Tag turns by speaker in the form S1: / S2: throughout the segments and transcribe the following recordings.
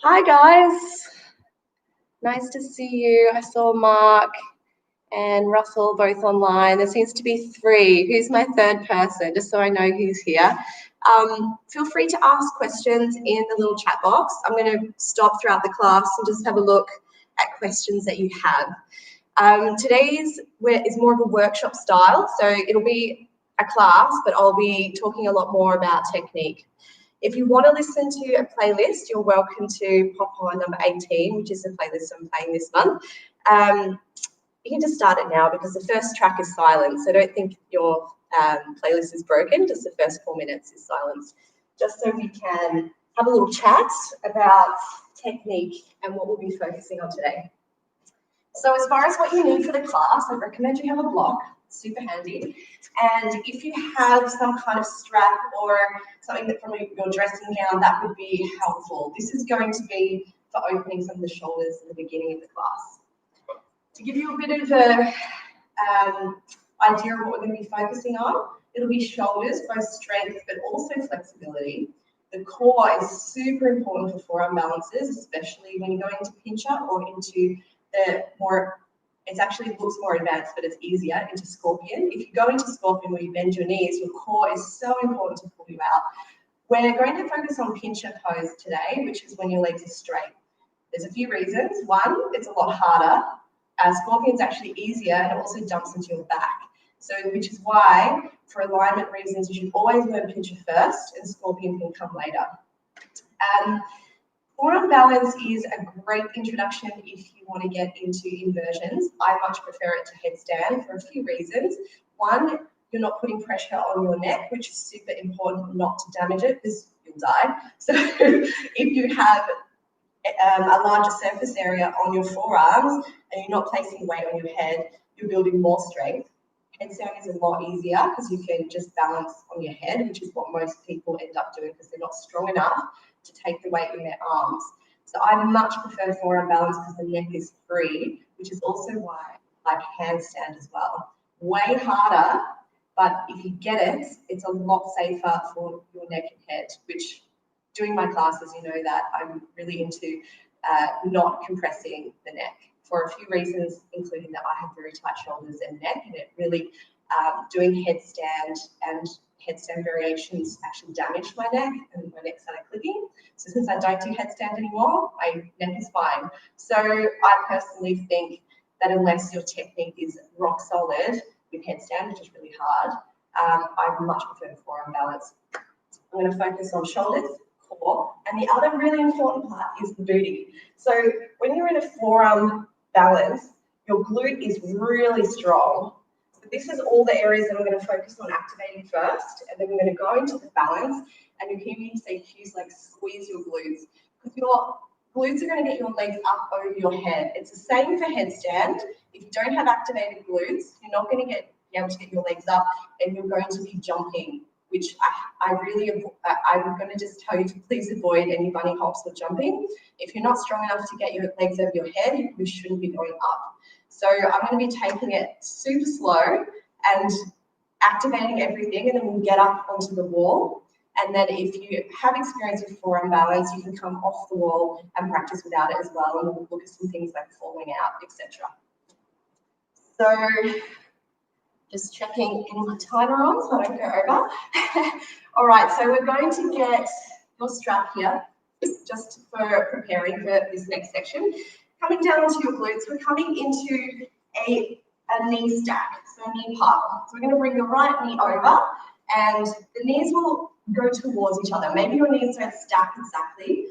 S1: Hi guys, nice to see you. I saw Mark and Russell both online. There seems to be three. Who's my third person, just so I know who's here? Feel free to ask questions in the little chat box. I'm going to stop throughout the class and just have a look at questions that you have. Today's is more of a workshop style, so it'll be a class, but I'll be talking a lot more about technique. If you want to listen to a playlist, you're welcome to pop on number 18, which is the playlist I'm playing this month. You can just start it now because the first track is silence, so don't think your playlist is broken, just the first 4 minutes is silence, just so we can have a little chat about technique and what we'll be focusing on today. So as far as what you need for the class, I recommend you have a block, super handy. And if you have some kind of strap or something that from your dressing gown, that would be helpful. This is going to be for opening some of the shoulders at the beginning of the class. To give you a bit of a idea of what we're going to be focusing on, it'll be shoulders, both strength but also flexibility. The core is super important for forearm balances, especially when you're going into pincha or into the more, it actually looks more advanced, but it's easier into scorpion. If you go into scorpion where you bend your knees, your core is so important to pull you out. We're going to focus on pincha pose today, which is when your legs are straight. There's a few reasons. One, it's a lot harder. Scorpion's actually easier and it also dumps into your back. So, which is why, for alignment reasons, you should always learn pincha first and scorpion can come later. Forearm balance is a great introduction if you want to get into inversions. I much prefer it to headstand for a few reasons. One, you're not putting pressure on your neck, which is super important not to damage it because you'll die. So if you have a larger surface area on your forearms and you're not placing weight on your head, you're building more strength. Headstand is a lot easier because you can just balance on your head, which is what most people end up doing because they're not strong enough to take the weight in their arms. So I much prefer forearm balance because the neck is free, which is also why I like handstand as well. Way harder, but if you get it, it's a lot safer for your neck and head, which doing my classes, you know that I'm really into not compressing the neck for a few reasons, including that I have very tight shoulders and neck, and it really doing headstand and headstand variations actually damage my neck and my neck started clicking. So since I don't do headstand anymore, my neck is fine. So I personally think that unless your technique is rock solid with headstand, which is really hard, I much prefer forearm balance. I'm going to focus on shoulders, core, and the other really important part is the booty. So when you're in a forearm balance, your glute is really strong. So this is all the areas that I'm going to focus on activating first, and then we're going to go into the balance, and you'll hear me say cues like squeeze your glutes, because your glutes are going to get your legs up over your head. It's the same for headstand. If you don't have activated glutes, you're not going to be able to get your legs up, and you're going to be jumping, which I'm going to just tell you to please avoid any bunny hops or jumping. If you're not strong enough to get your legs over your head, you shouldn't be going up. So I'm going to be taking it super slow and activating everything, and then we'll get up onto the wall. And then if you have experience with forearm balance, you can come off the wall and practice without it as well. And we'll look at some things like falling out, etc. So just checking in my timer on so I don't go over. All right, so we're going to get your strap here just for preparing for this next section. Coming down onto your glutes, we're coming into a knee stack, so a knee pile. So we're going to bring the right knee over and the knees will go towards each other. Maybe your knees don't stack exactly.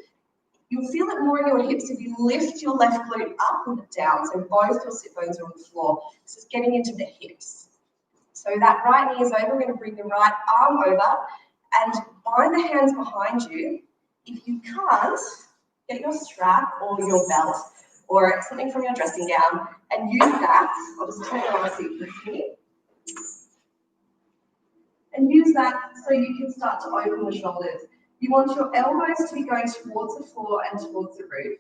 S1: You'll feel it more in your hips if you lift your left glute up and down, so both your sit bones are on the floor. This is getting into the hips. So that right knee is over, we're going to bring the right arm over and bind the hands behind you. If you can't, get your strap or your belt or something from your dressing gown and use that. I'll just turn it on so you can see. And use that so you can start to open the shoulders. You want your elbows to be going towards the floor and towards the roof.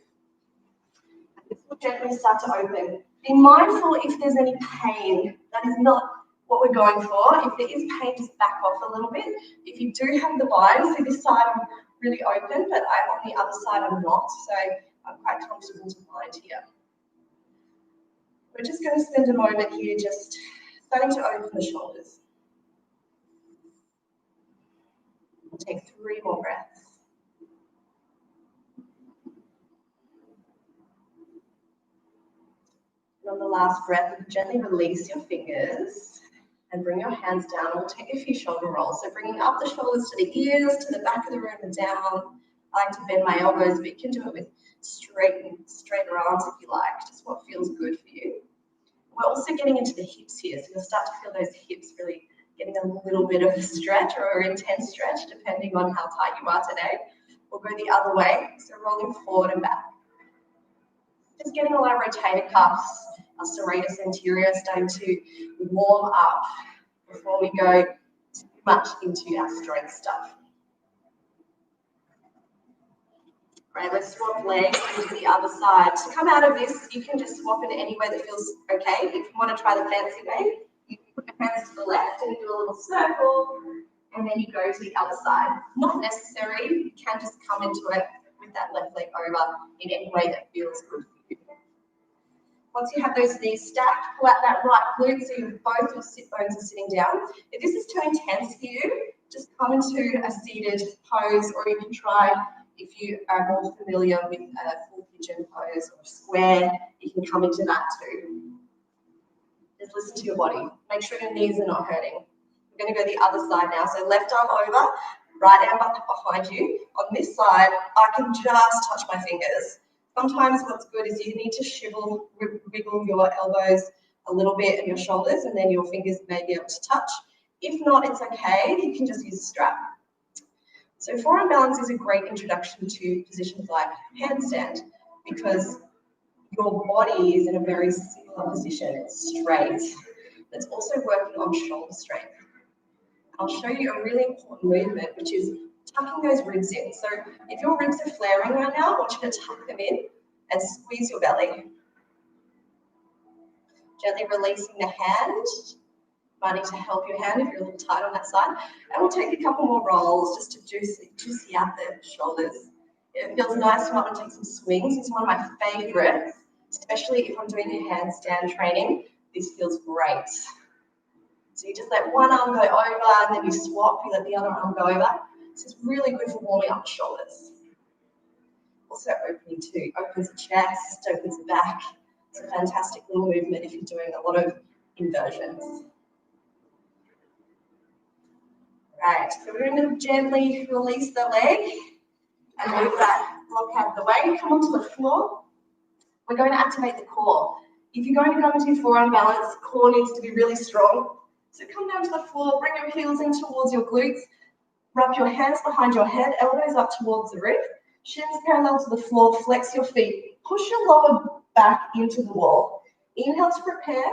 S1: This will gently start to open. Be mindful if there's any pain. That is not what we're going for. If there is pain, just back off a little bit. If you do have the bind, so this side I'm really open, but on the other side I'm not, so I'm quite comfortable to bind here. We're just going to spend a moment here just starting to open the shoulders. We'll take 3 more breaths. And on the last breath, gently release your fingers and bring your hands down. We'll take a few shoulder rolls. So bringing up the shoulders to the ears, to the back of the room and down. I like to bend my elbows, but you can do it with straighter arms if you like, just what feels good for you. We're also getting into the hips here, so you'll start to feel those hips really getting a little bit of a stretch or an intense stretch, depending on how tight you are today. We'll go the other way, so rolling forward and back. Just getting all our rotator cuffs, our serratus anterior starting to warm up before we go too much into our strength stuff. Right, let's swap legs and do the other side. To come out of this, you can just swap it any way that feels okay. If you want to try the fancy way, you can put your hands to the left and do a little circle, and then you go to the other side. Not necessary, you can just come into it with that left leg over in any way that feels good for you. Once you have those knees stacked, pull out that right glute so both your sit bones are sitting down. If this is too intense for you, just come into a seated pose, or you can try, if you are more familiar with a full pigeon pose or square, you can come into that too. Just listen to your body. Make sure your knees are not hurting. We're going to go the other side now. So left arm over, right arm up behind you. On this side, I can just touch my fingers. Sometimes what's good is you need to wiggle your elbows a little bit and your shoulders, and then your fingers may be able to touch. If not, it's okay. You can just use a strap. So forearm balance is a great introduction to positions like handstand, because your body is in a very similar position. It's straight. It's also working on shoulder strength. I'll show you a really important movement, which is tucking those ribs in. So if your ribs are flaring right now, I want you to tuck them in and squeeze your belly. Gently releasing the hand. Might need to help your hand if you're a little tight on that side. And we'll take a couple more rolls just to juicy out the shoulders. It feels nice to want to take some swings. It's one of my favorites, especially if I'm doing a handstand training. This feels great. So you just let one arm go over and then you swap, you let the other arm go over. This is really good for warming up the shoulders. Also opening too, opens the chest, opens the back. It's a fantastic little movement if you're doing a lot of inversions. Right, so we're going to gently release the leg and move that block out of the way. Come onto the floor. We're going to activate the core. If you're going to go into forearm balance, core needs to be really strong. So come down to the floor, bring your heels in towards your glutes, wrap your hands behind your head, elbows up towards the rib, shins parallel to the floor, flex your feet, push your lower back into the wall. Inhale to prepare,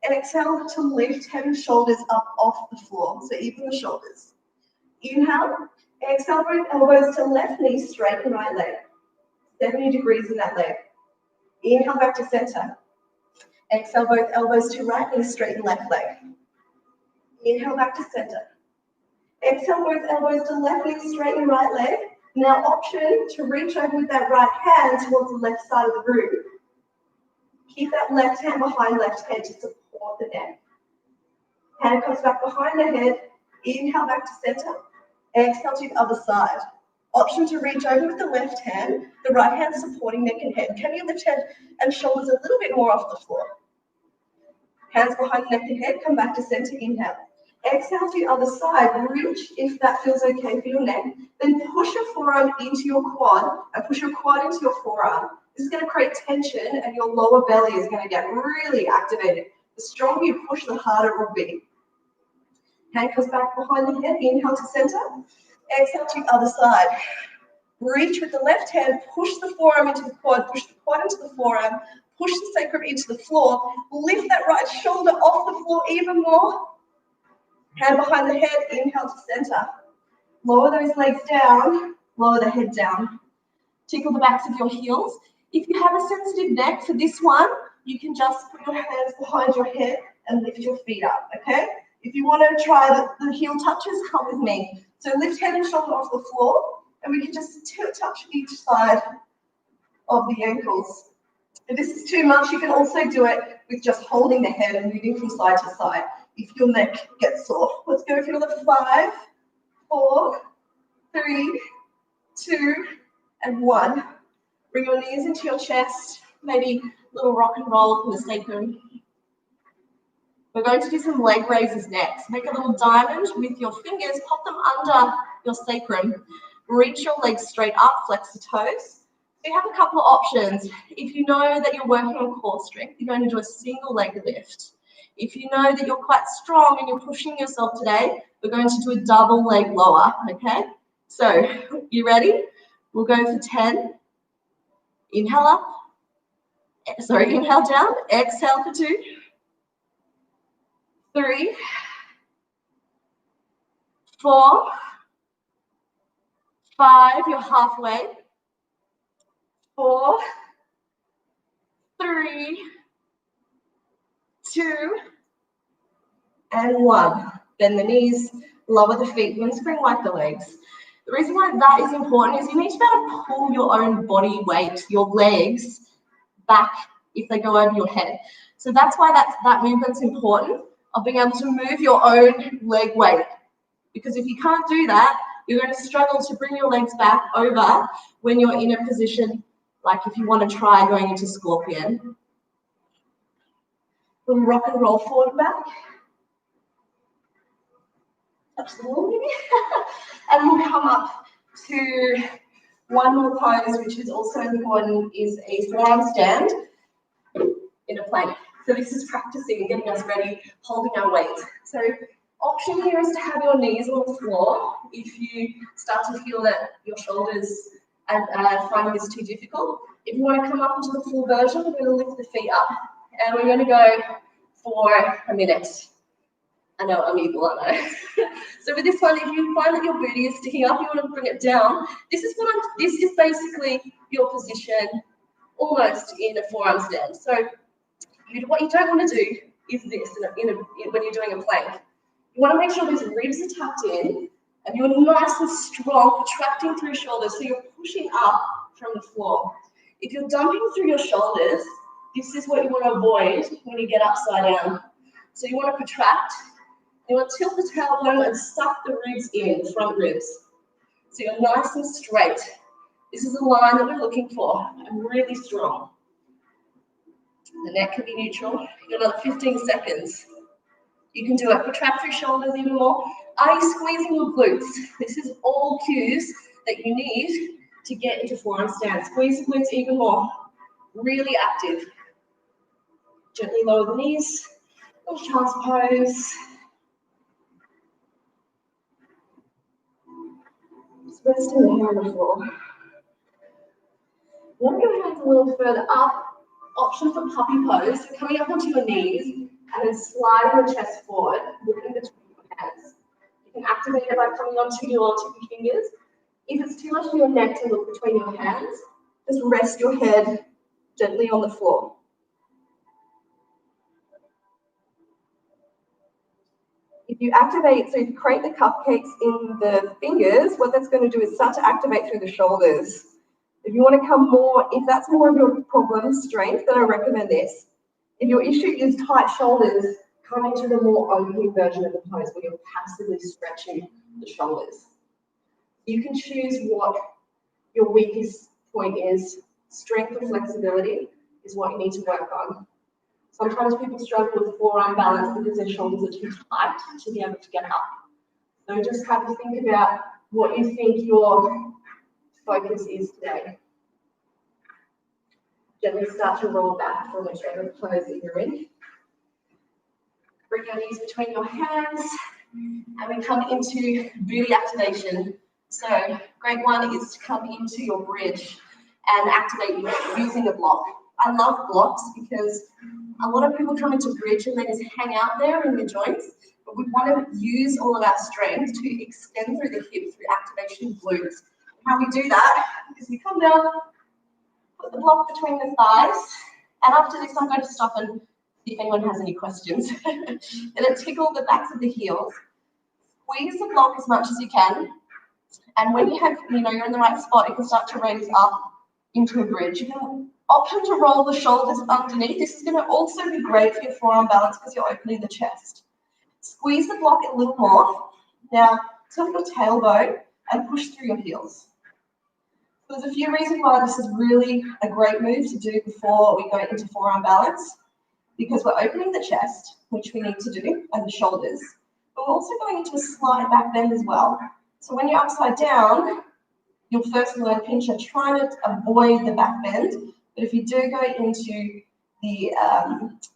S1: and exhale to lift head and shoulders up off the floor, so even the shoulders. Inhale, exhale, bring elbows to left knee, straighten right leg. 70 degrees in that leg. Inhale back to center. Exhale, both elbows to right knee, straighten left leg. Inhale back to center. Exhale, both elbows to left knee, straighten right leg. Now option to reach over with that right hand towards the left side of the room. Keep that left hand behind left head to support the neck. Hand comes back behind the head. Inhale back to center. Exhale to the other side. Option to reach over with the left hand, the right hand supporting neck and head. Can you lift head and shoulders a little bit more off the floor? Hands behind neck and head, come back to center, inhale. Exhale to the other side, reach if that feels okay for your neck. Then push your forearm into your quad and push your quad into your forearm. This is going to create tension and your lower belly is going to get really activated. The stronger you push, the harder it will be. Hand comes back behind the head, inhale to center. Exhale to the other side. Reach with the left hand, push the forearm into the quad, push the quad into the forearm, push the sacrum into the floor, lift that right shoulder off the floor even more. Hand behind the head, inhale to center. Lower those legs down, lower the head down. Tickle the backs of your heels. If you have a sensitive neck for this one, you can just put your hands behind your head and lift your feet up, okay? If you want to try the heel touches, come with me. So lift head and shoulder off the floor, and we can just touch each side of the ankles. If this is too much, you can also do it with just holding the head and moving from side to side if your neck gets sore. Let's go for another 5, 4, 3, 2, and 1. Bring your knees into your chest, maybe a little rock and roll from the sacrum. We're going to do some leg raises next. Make a little diamond with your fingers, pop them under your sacrum. Reach your legs straight up, flex the toes. So you have a couple of options. If you know that you're working on core strength, you're going to do a single leg lift. If you know that you're quite strong and you're pushing yourself today, we're going to do a double leg lower, okay? So, you ready? We'll go for 10. Inhale up. Sorry, inhale down. Exhale for 2. 3. 4. 5. You're halfway. 4. 3. 2. And 1. Bend the knees, lower the feet, spring like the legs. The reason why that is important is you need to be able to pull your own body weight, your legs, back if they go over your head. So that's why that movement's important, of being able to move your own leg weight. Because if you can't do that, you're going to struggle to bring your legs back over when you're in a position like if you want to try going into scorpion. We'll rock and roll forward and back. Touch the wall maybe. And we'll come up to one more pose, which is also important, is a forearm stand in a plank. So this is practicing getting us ready, holding our weight. So option here is to have your knees on the floor if you start to feel that your shoulders are finding this too difficult. If you want to come up into the full version, we're going to lift the feet up and we're going to go for a minute. I know I'm evil, aren't I? So with this one, if you find that your booty is sticking up, you want to bring it down. This is basically your position almost in a forearm stand. So what you don't want to do is this when you're doing a plank. You want to make sure those ribs are tucked in and you're nice and strong, contracting through shoulders, so you're pushing up from the floor. If you're dumping through your shoulders, this is what you want to avoid when you get upside down. So you want to contract. You want to tilt the tailbone and suck the ribs in, front ribs. So you're nice and straight. This is a line that we're looking for, and really strong. The neck can be neutral. You've got another 15 seconds. You can do it. Contract your shoulders even more. Are you squeezing your glutes? This is all cues that you need to get into forearm stand. Squeeze the glutes even more. Really active. Gently lower the knees. Little child's pose. Just resting the hair on the floor. Walk your hands a little further up. Option for puppy pose. So coming up onto your knees and then sliding the chest forward, looking between your hands. You can activate it by coming onto your tippy fingers. If it's too much for your neck to look between your hands, just rest your head gently on the floor. If you activate, so if you create the cupcakes in the fingers, what that's going to do is start to activate through the shoulders. If you want to come more, if that's more of your problem, strength, then I recommend this. If your issue is tight shoulders, come into the more open version of the pose where you're passively stretching the shoulders. You can choose what your weakest point is. Strength or flexibility is what you need to work on. Sometimes people struggle with forearm balance because their shoulders are too tight to be able to get up. So just have to think about what you think your focus is today. Gently start to roll back from whichever pose that you're in. Bring your knees between your hands and we come into booty activation. So great one is to come into your bridge and activate using a block. I love blocks because a lot of people come into bridge and they just hang out there in the joints, but we want to use all of our strength to extend through the hips through activation of glutes. How we do that is we come down, put the block between the thighs, and after this I'm going to stop and
S2: See if anyone has any questions. And then tickle the backs of the heels. Squeeze the block as much as you can. And when you have, you're in the right spot, you can start to raise up into a bridge. You can option to roll the shoulders underneath. This is going to also be great for your forearm balance because you're opening the chest. Squeeze the block a little more. Now, tilt your tailbone and push through your heels. So there's a few reasons why this is really a great move to do before we go into forearm balance, because we're opening the chest, which we need to do, and the shoulders, but we're also going into a slight back bend as well. So when you're upside down, you'll first learn pincha, trying to avoid the back bend. But if you do go into the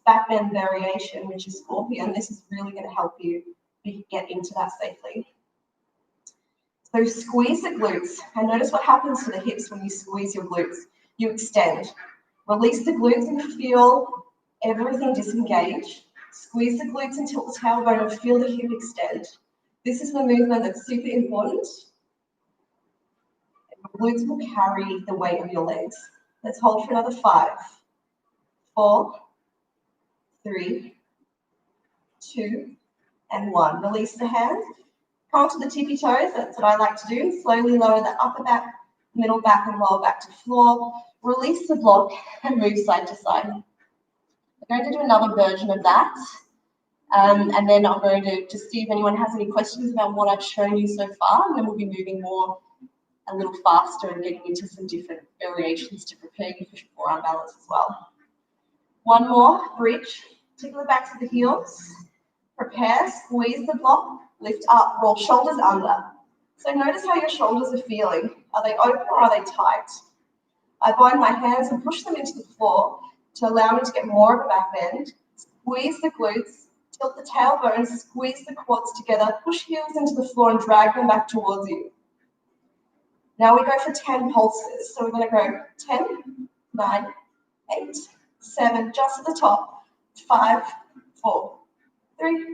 S2: back bend variation, which is scorpion, this is really going to help you get into that safely. So squeeze the glutes, and notice what happens to the hips when you squeeze your glutes. You extend. Release the glutes and feel everything disengage. Squeeze the glutes and tilt the tailbone and feel the hip extend. This is the movement that's super important. The glutes will carry the weight of your legs. Let's hold for another 5, 4, 3, 2, and 1. Release the hands. Come to the tippy toes, that's what I like to do. Slowly lower the upper back, middle back, and lower back to floor. Release the block and move side to side. I'm going to do another version of that. And then I'm going to just see if anyone has any questions about what I've shown you so far, and then we'll be moving more a little faster and getting into some different variations to prepare you for forearm balance as well. One more, bridge. Tickle the backs of the heels. Prepare, squeeze the block, lift up, roll shoulders under. So notice how your shoulders are feeling. Are they open or are they tight? I bind my hands and push them into the floor to allow me to get more of a back bend. Squeeze the glutes, tilt the tailbone, squeeze the quads together, push heels into the floor and drag them back towards you. Now we go for 10 pulses. So we're going to go 10, 9, 8, 7, just at the top, 5, 4, 3,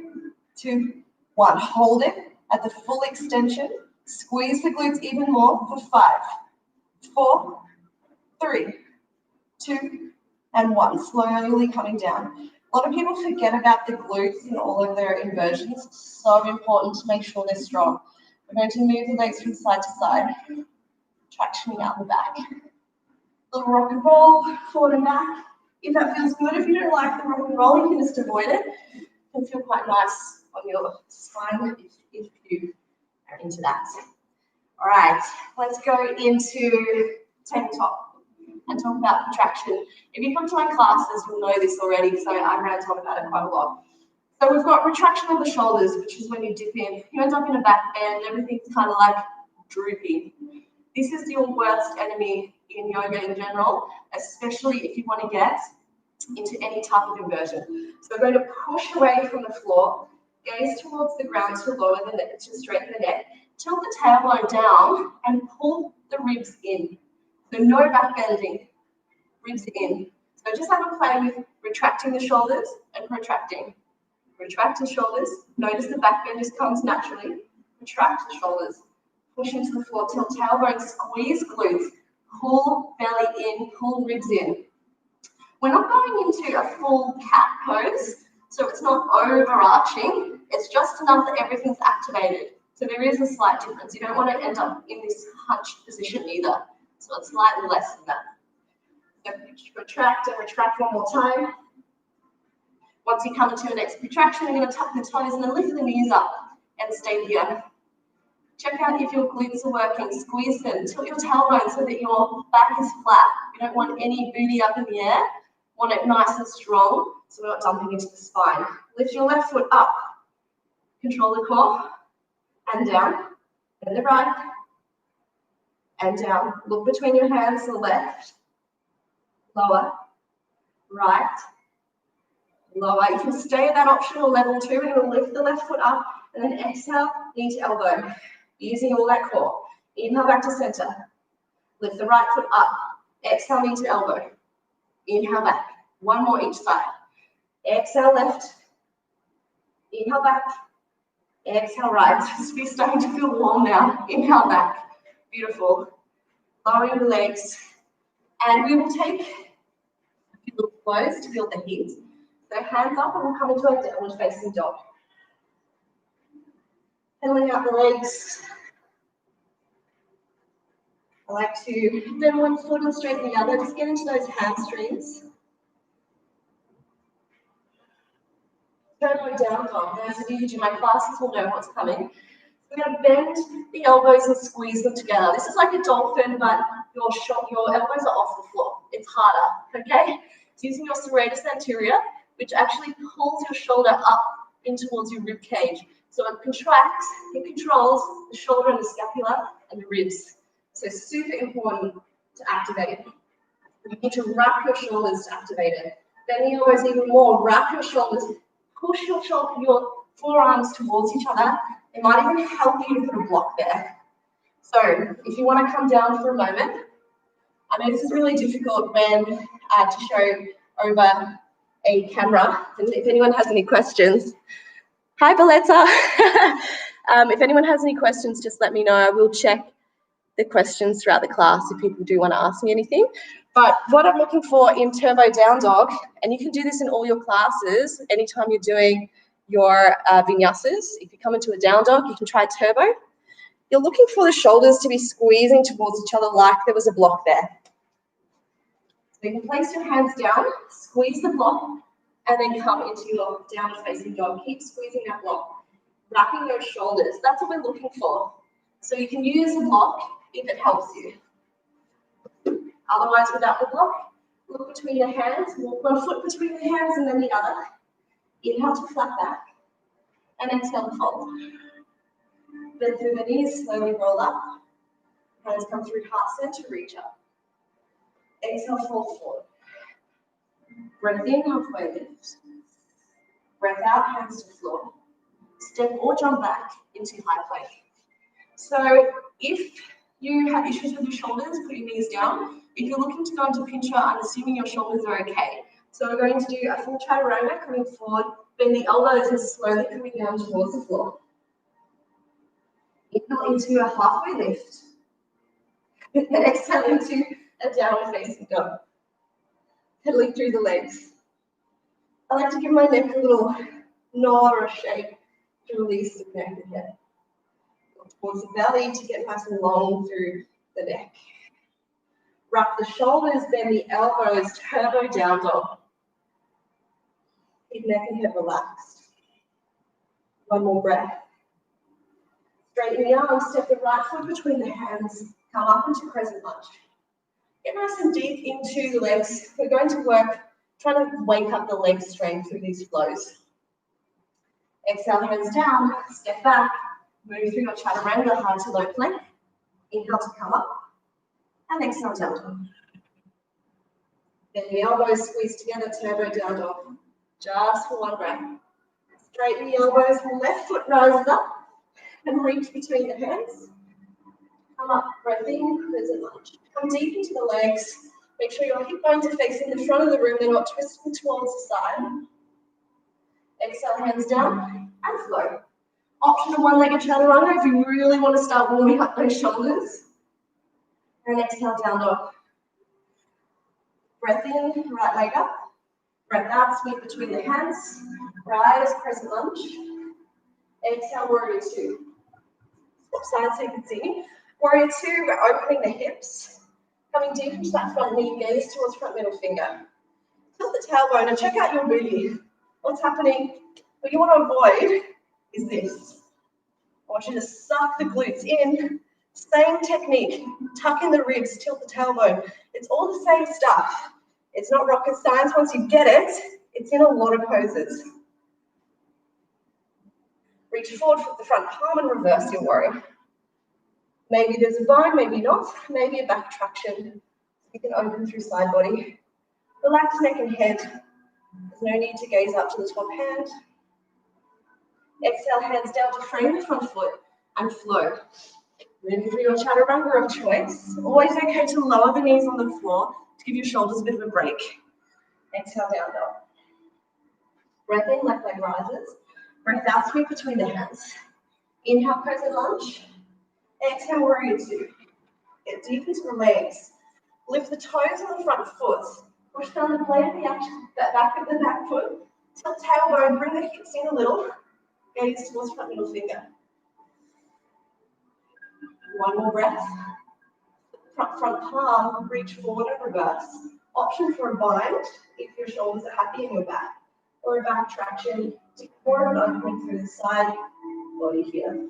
S2: 2, 1. Hold it at the full extension. Squeeze the glutes even more for 5, 4, 3, 2, and 1. Slowly coming down. A lot of people forget about the glutes in all of their inversions. It's so important to make sure they're strong. We're going to move the legs from side to side, tractioning out the back. Little rock and roll, forward and back. If that feels good, if you don't like the rock and roll, you can just avoid it. It can feel quite nice on your spine if you are into that. All right, let's go into tabletop and talk about contraction. If you come to my classes, you'll know this already, so I'm going to talk about it quite a lot. So we've got retraction of the shoulders, which is when you dip in. You end up in a back bend, everything's kind of like droopy. This is your worst enemy in yoga in general, especially if you want to get into any type of inversion. So we're going to push away from the floor, gaze towards the ground to lower the neck, to straighten the neck, tilt the tailbone down and pull the ribs in. So no back bending, ribs in. So just have a play with retracting the shoulders and protracting. Retract the shoulders. Notice the back bend just comes naturally. Retract the shoulders. Push into the floor, tilt tailbone, squeeze glutes, pull belly in, pull ribs in. We're not going into a full cat pose, so it's not overarching. It's just enough that everything's activated. So there is a slight difference. You don't want to end up in this hunched position either. So it's slightly less than that. So retract and retract one more time. Once you come into the next retraction, you're going to tuck the toes and then lift the knees up and stay here. Check out if your glutes are working. Squeeze them. Tilt your tailbone so that your back is flat. You don't want any booty up in the air. Want it nice and strong so we're not dumping into the spine. Lift your left foot up. Control the core. And down. And the right. And down. Look between your hands to the left. Lower. Right. Lower. You can stay at that optional level too. We're going to lift the left foot up and then exhale, knee to elbow. Using all that core. Inhale back to center. Lift the right foot up. Exhale, knee to elbow. Inhale back. One more each side. Exhale left. Inhale back. Exhale right. It's starting to feel warm now. Inhale back. Beautiful. Lowering the legs. And we will take a few little flows to feel the heat.
S1: So hands up and we'll come into a downward facing dog. Pedaling out the legs. I like to bend one foot and straighten the other. Just get into those hamstrings. Turbo down dog. Those of you who do my classes will know what's coming. We're going to bend the elbows and squeeze them together. This is like a dolphin, but your elbows are off the floor. It's harder, okay? It's using your serratus anterior, which actually pulls your shoulder up in towards your rib cage. So it contracts, it controls the shoulder and the scapula and the ribs. So super important to activate. You need to wrap your shoulders to activate it. Bend the elbows even more, wrap your shoulders, push your forearms towards each other. It might even help you to put a block there. So if you want to come down for a moment, I know this is really difficult when to show over a camera. And if anyone has any questions, hi Bellezza. If anyone has any questions, just let me know. I will check the questions throughout the class if people do want to ask me anything. But what I'm looking for in turbo down dog, and you can do this in all your classes, anytime you're doing your vinyasas. If you come into a down dog, you can try turbo. You're looking for the shoulders to be squeezing towards each other like there was a block there. So you can place your hands down, squeeze the block, and then come into your downward facing dog. Keep squeezing that block, wrapping those shoulders. That's what we're looking for. So you can use the block if it helps you. Otherwise, without the block, look between your hands, walk one foot between the hands and then the other. Inhale to flat back, and exhale to fold. Bend through the knees, slowly roll up. Hands come through heart center, reach up. Exhale, fold forward. Breath in, halfway lift. Breath out, hands to floor. Step or jump back into high plank. So if you have issues with your shoulders, put your knees down. If you're looking to go into pincha, I'm assuming your shoulders are okay. So we're going to do a full chaturanga, coming forward, bend the elbows and slowly coming down towards the floor. Inhale into a halfway lift. And then exhale into a downward facing dog. Pedaling through the legs. I like to give my neck a little nod or a shake to release the neck and head. Towards the belly to get nice and long through the neck. Wrap the shoulders, bend the elbows, turbo down dog. Keep neck and head relaxed. One more breath. Straighten the arms, step the right foot between the hands, come up into crescent lunge. Get nice and deep into the legs. We're going to work, trying to wake up the leg strength through these flows. Exhale, hands down, step back, move through your chaturanga, high to low plank. Inhale to come up, and exhale down dog. Then the elbows squeeze together, turbo down dog. Just for one breath. Straighten the elbows, left foot rises up, and reach between the hands. Come up, breath in, crescent lunge. Come deep into the legs. Make sure your hip bones are facing the front of the room, they're not twisting towards the side. Exhale, hands down, and flow. Optional one-legged chaturanga if you really want to start warming up those shoulders. And exhale, down dog. Breath in, right leg up. Breath out, sweep between the hands. Rise, crescent lunge. Exhale, warrior two. Swap sides so you can see me. Warrior two, we're opening the hips. Coming deep into that front knee, gaze towards front middle finger. Tilt the tailbone and check out your booty. What's happening? What you want to avoid is this. I want you to suck the glutes in. Same technique. Tuck in the ribs, tilt the tailbone. It's all the same stuff. It's not rocket science. Once you get it, it's in a lot of poses. Reach forward, flip the front palm and reverse your warrior. Maybe there's a bind, maybe not. Maybe a back traction. You can open through side body. Relax neck and head. There's no need to gaze up to the top hand. Exhale, hands down to frame the front foot and flow. Moving through your chaturanga of choice. Always okay to lower the knees on the floor to give your shoulders a bit of a break. Exhale, down dog. Breath in, left leg rises. Breath out, sweep between the hands. Inhale, crescent lunge. Exhale, warrior two. Get deep into the legs. Lift the toes on the front foot. Push down the blade of the back of the back foot.
S2: Tilt tailbone, bring the hips in a little. Gaze towards front middle finger. One more breath. Front palm, reach forward and reverse. Option for a bind if your shoulders are happy in your back, or a back traction to forward opening through the side body here.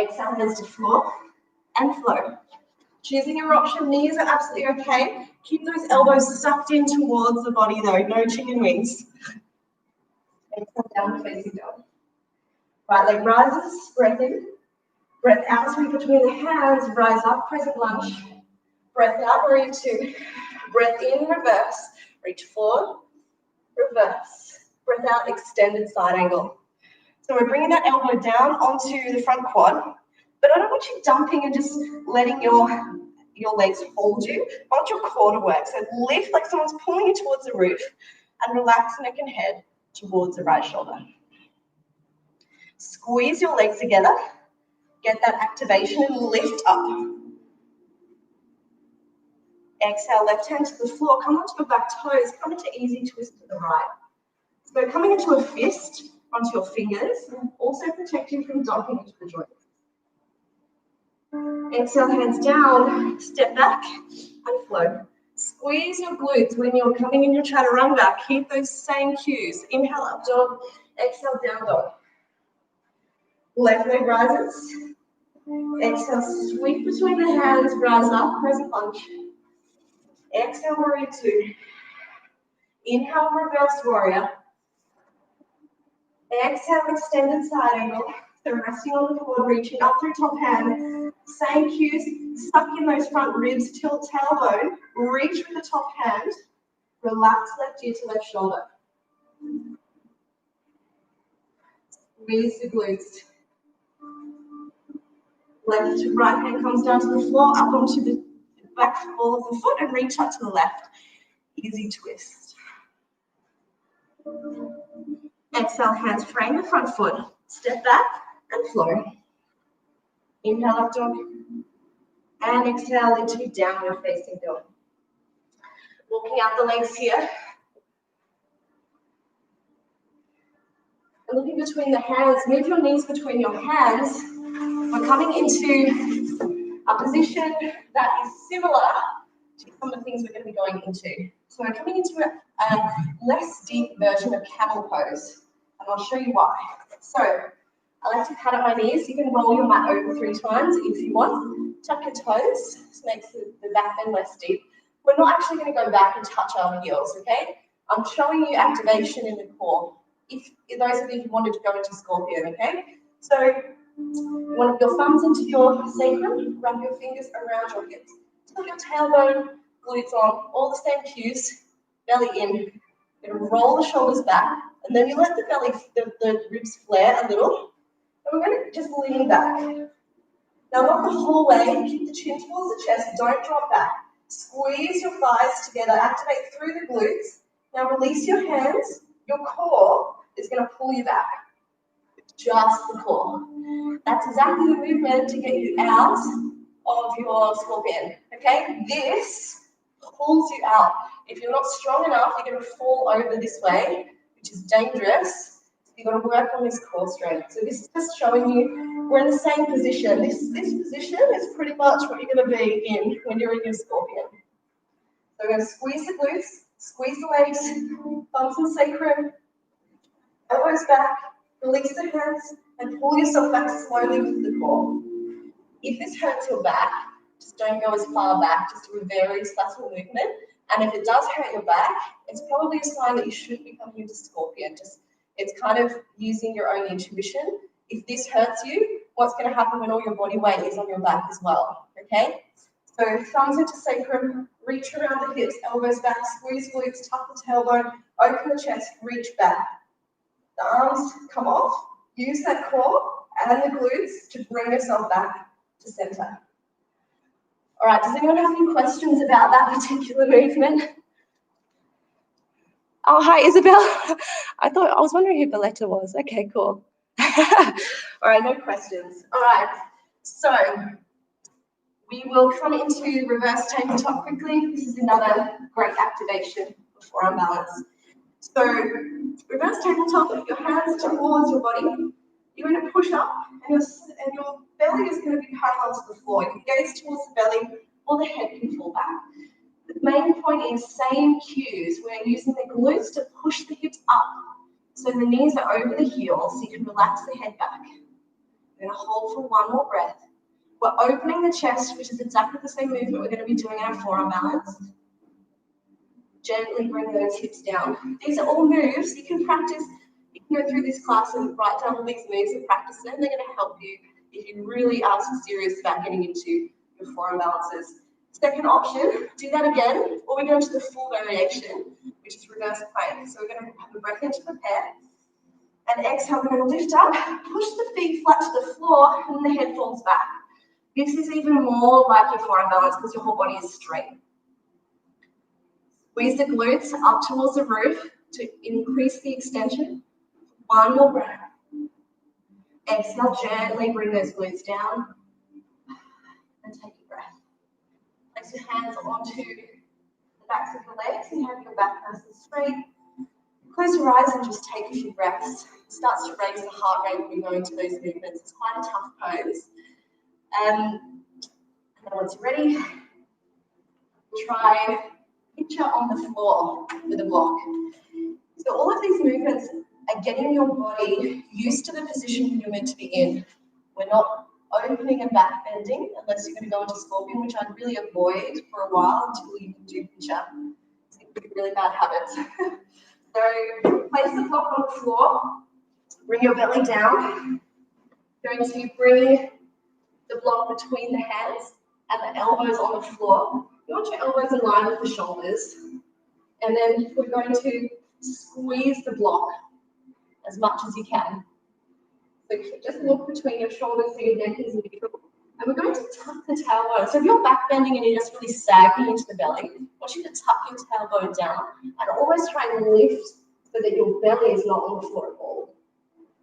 S2: Exhale, hands to floor and flow. Choosing your option, knees are absolutely okay. Keep those elbows sucked in towards the body though, no chicken wings. Exhale, down facing dog. Right leg rises, breath in. Breath out, sweep between the hands, rise up, crescent lunge. Breath out, warrior two. Breath in, reverse. Reach forward, reverse. Breath out, extended side angle. So we're bringing that elbow down onto the front quad, but I don't want you dumping and just letting your legs hold you. I want your core to work. So lift like someone's pulling you towards the roof and relax neck and head towards the right shoulder. Squeeze your legs together. Get that activation and lift up. Exhale, left hand to the floor. Come onto your back toes. Come into easy twist to the right. So coming into a fist onto your fingers, also protect you from dumping into the joint. Exhale, hands down, step back and flow. Squeeze your glutes when you're coming in your chaturanga. Keep those same cues. Inhale, up dog. Exhale, down dog. Left leg rises. Exhale, sweep between the hands, rise up, crescent lunge. Exhale, warrior two. Inhale, reverse warrior. Exhale, extended side angle. So resting on the floor, reaching up through top hand. Same cues, suck in those front ribs, tilt tailbone, reach with the top hand. Relax left ear to left shoulder. Squeeze the glutes. Left to right hand comes down to the floor, up onto the back ball of the foot and reach up to the left. Easy twist. Exhale, hands frame the front foot. Step back and flow. Inhale, up dog. And exhale into downward facing dog. Walking out the legs here. And looking between the hands, move your knees between your hands. We're coming into a position that is similar to some of the things we're going to be going into. So we're coming into a less deep version of camel pose, and I'll show you why. So I like to pat at my knees. You can roll your mat over 3 times if you want. Tuck your toes. This makes the back bend less deep. We're not actually going to go back and touch our heels, okay? I'm showing you activation in the core. If those of you who wanted to go into scorpion, okay? So one of your thumbs into your sacrum, wrap your fingers around your hips. Tilt your tailbone, glutes on, all the same cues, belly in. You're going to roll the shoulders back, and then you let the belly, the ribs flare a little, and we're going to just lean back. Now not the whole way, keep the chin towards the chest, don't drop back. Squeeze your thighs together, activate through the glutes. Now release your hands, your core is going to pull you back. Just the core. That's exactly the movement to get you out of your scorpion, okay? This pulls you out. If you're not strong enough, you're going to fall over this way, which is dangerous. So you've got to work on this core strength. So this is just showing you we're in the same position. This position is pretty much what you're going to be in when you're in your scorpion. So we're going to squeeze the glutes, squeeze the legs, thumbs and sacrum, elbows back, release the hands, and pull yourself back slowly with the core. If this hurts your back, just don't go as far back, just do a very subtle movement. And if it does hurt your back, it's probably a sign that you shouldn't be coming into scorpion. It's kind of using your own intuition. If this hurts you, what's going to happen when all your body weight is on your back as well, okay? So thumbs into sacrum, reach around the hips, elbows back, squeeze glutes, tuck the tailbone, open the chest, reach back. The arms come off, use that core and the glutes to bring yourself back to center. All right, does anyone have any questions about that particular movement? Oh, hi, Isabel. I was wondering who Belletta was. Okay, cool. All right, no questions. All right, so we will come into reverse tabletop quickly. This is another great activation for forearm balance. So reverse tabletop, your hands towards your body. You're going to push up, and your belly is going to be parallel to the floor. You can gaze towards the belly, or the head can fall back. The main point is same cues. We're using the glutes to push the hips up, so the knees are over the heels, so you can relax the head back. We're going to hold for one more breath. We're opening the chest, which is exactly the same movement we're going to be doing in our forearm balance. Gently bring those hips down. These are all moves you can practice. You can go through this class and write down all these moves and practice them. They're going to help you if you really are serious about getting into your forearm balances. Second option, do that again, or we go into the full variation, which is reverse plank. So we're going to have a breath in to prepare. And exhale, we're going to lift up, push the feet flat to the floor, and the head falls back. This is even more like your forearm balance because your whole body is straight. Squeeze the glutes up towards the roof to increase the extension. One more breath. Exhale, gently bring those glutes down. And take a breath. Place your hands onto the backs of your legs and have your back nice and straight. Close your eyes and just take a few breaths. It starts to raise the heart rate when we go into those movements. It's quite a tough pose. And then once you're ready, try pincha on the floor with a block. So all of these movements are getting your body used to the position you're meant to be in. We're not opening and back bending unless you're going to go into scorpion, which I'd really avoid for a while until you can do pincha. It's going to be really bad habits. So place the block on the floor, bring your belly down. You're going to bring the block between the hands and the elbows on the floor. You want your elbows in line with the shoulders. And then we're going to squeeze the block as much as you can. So just look between your shoulders so your neck is neutral. And we're going to tuck the tailbone. So if you're back bending and you're just really sagging into the belly, I want you to tuck your tailbone down and always try and lift so that your belly is not on the floor at all.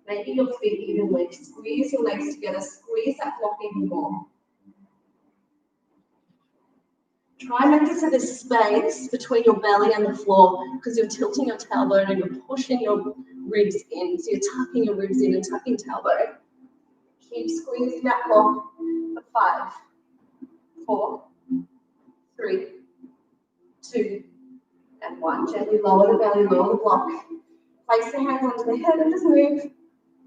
S2: Maybe your feet even lift. Squeeze your legs together. Squeeze that block even more. Try and make it so there's space between your belly and the floor because you're tilting your tailbone and you're pushing your ribs in. So you're tucking your ribs in and tucking tailbone. Keep squeezing that block for 5, 4, 3, 2, and 1. Gently lower the belly, lower the block. Place the hands onto the head and just move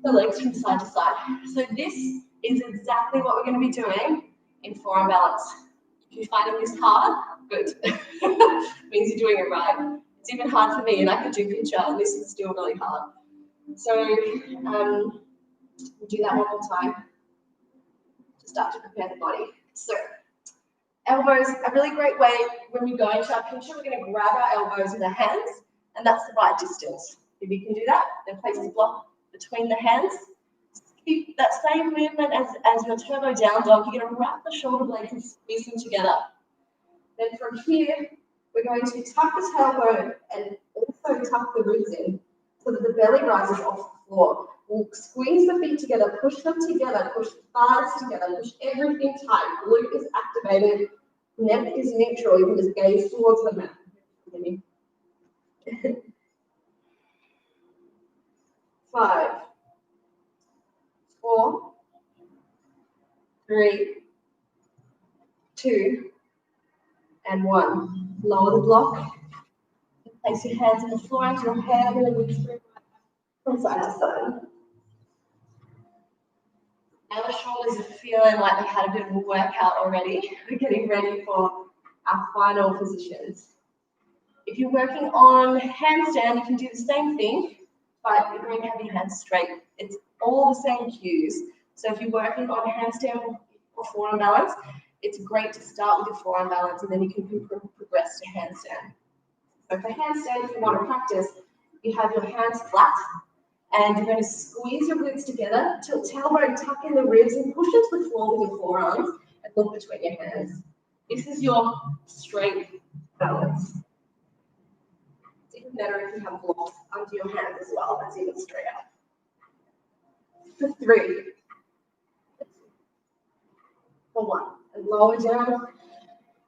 S2: the legs from side to side. So this is exactly what we're going to be doing in forearm balance. If you're finding this hard, good. Means you're doing it right. It's even hard for me, and I could do pincha, and this is still really hard. So we'll do that one more time to start to prepare the body. So elbows, a really great way when we go into our pincha, we're going to grab our elbows with our hands, and that's the right distance. If you can do that, then place the block between the hands. Keep that same movement as your turbo down dog. You're going to wrap the shoulder blades and squeeze them together. Then from here, we're going to tuck the tailbone and also tuck the ribs in so that the belly rises off the floor. We'll squeeze the feet together, push them together, push the thighs together, push everything tight. Glute is activated, neck is neutral. You can just gaze towards the mat. 5, 4, 3, 2, and 1. Lower the block. Place your hands on the floor into your hair. Really move through from side to side. Now the shoulders are feeling like they've had a bit of a workout already. We're getting ready for our final positions. If you're working on handstand, you can do the same thing, but you're going to have your hands straight. It's all the same cues. So if you're working on handstand or forearm balance, it's great to start with your forearm balance and then you can progress to handstand. So for handstand, if you want to practice, you have your hands flat and you're going to squeeze your glutes together, tilt tailbone, tuck in the ribs and push into the floor with your forearms and look between your hands. This is your straight balance. It's even better if you have blocks under your hands as well. That's even straighter. For 3, for 1, and lower down.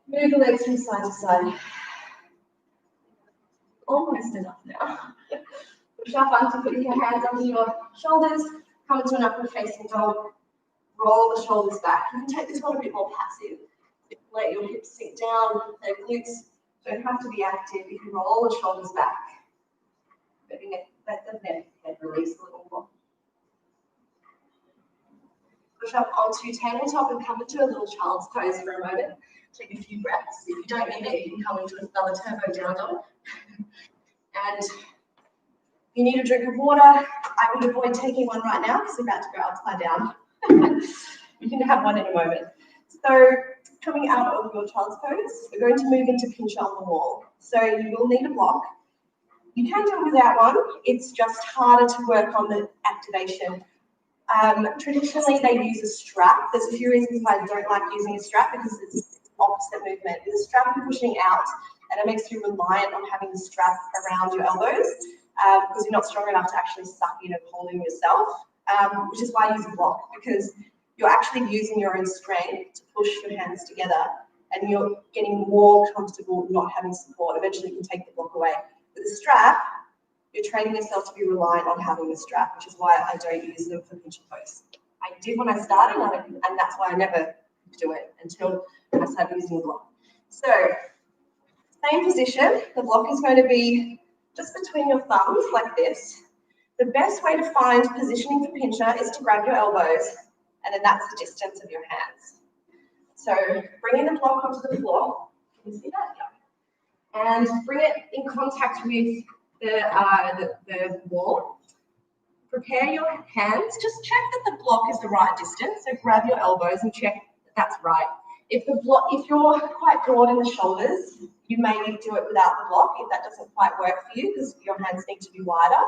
S2: Move the legs from side to side. Almost enough now.
S1: Push up onto putting your hands under your shoulders, come into an upward facing dog, roll the shoulders back. You can take this one a bit more passive. Let your hips sink down, their glutes don't have to be active. You can roll the shoulders back. Let the neck head release a little more. Push up onto tabletop and come into a little child's pose for a moment. Take a few breaths. If you don't need it, you can come into another turbo down dog. And if you need a drink of water, I would avoid taking one right now because we're about to go upside down. You can have one in a moment. So coming out of your child's pose, we're going to move into pincha on the wall. So you will need a block. You can do it without one. It's just harder to work on the activation. Traditionally, they use a strap. There's a few reasons why I don't like using a strap because it's opposite movement. With a strap, you're pushing out, and it makes you reliant on having the strap around your elbows because you're not strong enough to actually suck in and hold in yourself, which is why I use a block, because you're actually using your own strength to push your hands together, and you're getting more comfortable not having support. Eventually, you can take the block away. With a strap, you're training yourself to be reliant on having the strap, which is why I don't use them for pincha pose. I did when I started, and that's why I never do it until I started using the block. So, same position. The block is going to be just between your thumbs, like this. The best way to find positioning for pincha is to grab your elbows, and then that's the distance of your hands. So, bringing the block onto the floor. Can you see that? Yeah. And bring it in contact with the wall. Prepare your hands. Just check that the block is the right distance. So grab your elbows and check that that's right. If you're quite broad in the shoulders, you may need to do it without the block if that doesn't quite work for you because your hands need to be wider.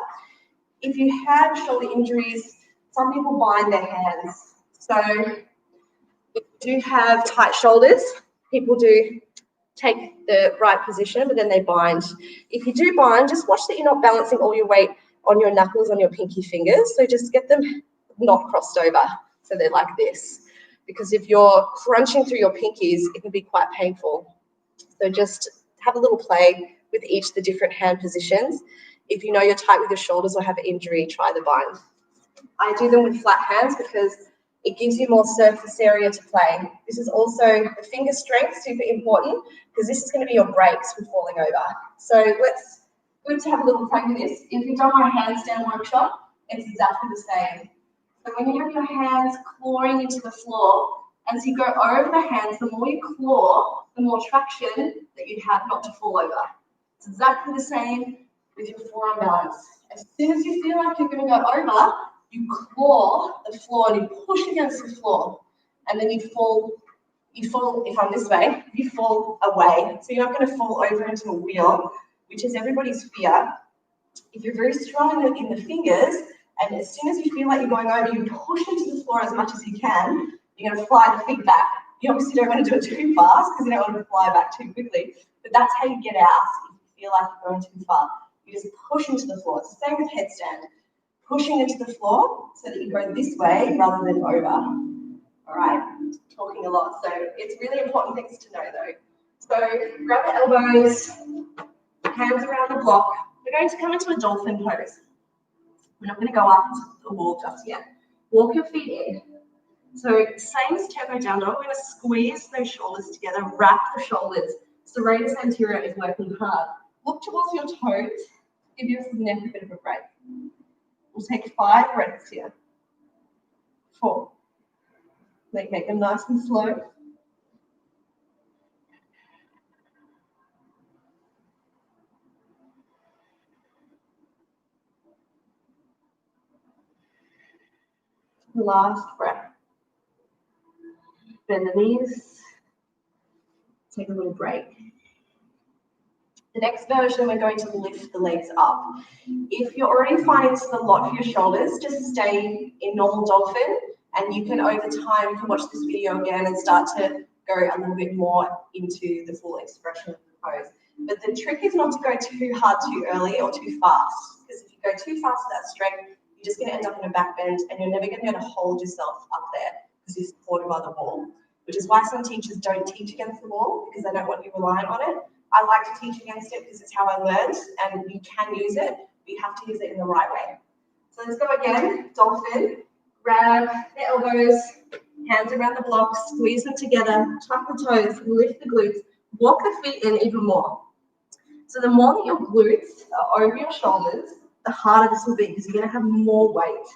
S1: If you have shoulder injuries, some people bind their hands. So if you do have tight shoulders, people do take the right position, but then they bind. If you do bind, just watch that you're not balancing all your weight on your knuckles, on your pinky fingers. So just get them not crossed over. So they're like this. Because if you're crunching through your pinkies, it can be quite painful. So just have a little play with each of the different hand positions. If you know you're tight with your shoulders or have an injury, try the bind. I do them with flat hands because it gives you more surface area to play. This is also the finger strength, super important, because this is going to be your brakes from falling over. So good to have a little play with this. If you've done my handstand workshop, it's exactly the same. So when you have your hands clawing into the floor, as you go over the hands, the more you claw, the more traction that you have not to fall over. It's exactly the same with your forearm balance. As soon as you feel like you're going to go over, you claw the floor and you push against the floor, and then you fall, if I'm this way, you fall away. So you're not going to fall over into a wheel, which is everybody's fear. If you're very strong in the fingers, and as soon as you feel like you're going over, you push into the floor as much as you can, you're going to fly the feet back. You obviously don't want to do it too fast because you don't want to fly back too quickly, but that's how you get out if you feel like you're going too far. You just push into the floor. It's the same with headstand. Pushing into the floor so that you go this way rather than over. All right, talking a lot. So it's really important things to know though. So grab the elbows, hands around the block. We're going to come into a dolphin pose. We're not going to go up the wall just yet. Walk your feet in. So same as turbo down dog, we're going to squeeze those shoulders together, wrap the shoulders. Serratus anterior is working hard. Look towards your toes, give your neck a bit of a break. We'll take 5 breaths here. 4. Make them nice and slow. Last breath. Bend the knees. Take a little break. The next version, we're going to lift the legs up. If you're already finding this is a lot for your shoulders, just stay in normal dolphin, and you can, over time, you can watch this video again and start to go a little bit more into the full expression of the pose. But the trick is not to go too hard too early or too fast, because if you go too fast with that strength, you're just going to end up in a back bend, and you're never going to be able to hold yourself up there because you're supported by the wall, which is why some teachers don't teach against the wall, because they don't want you reliant on it. I like to teach against it because it's how I learned, and you can use it, We have to use it in the right way. So let's go again, dolphin. Grab the elbows, hands around the blocks, squeeze them together, tuck the toes, lift the glutes, walk the feet in even more. So the more that your glutes are over your shoulders, the harder this will be because you're going to have more weight.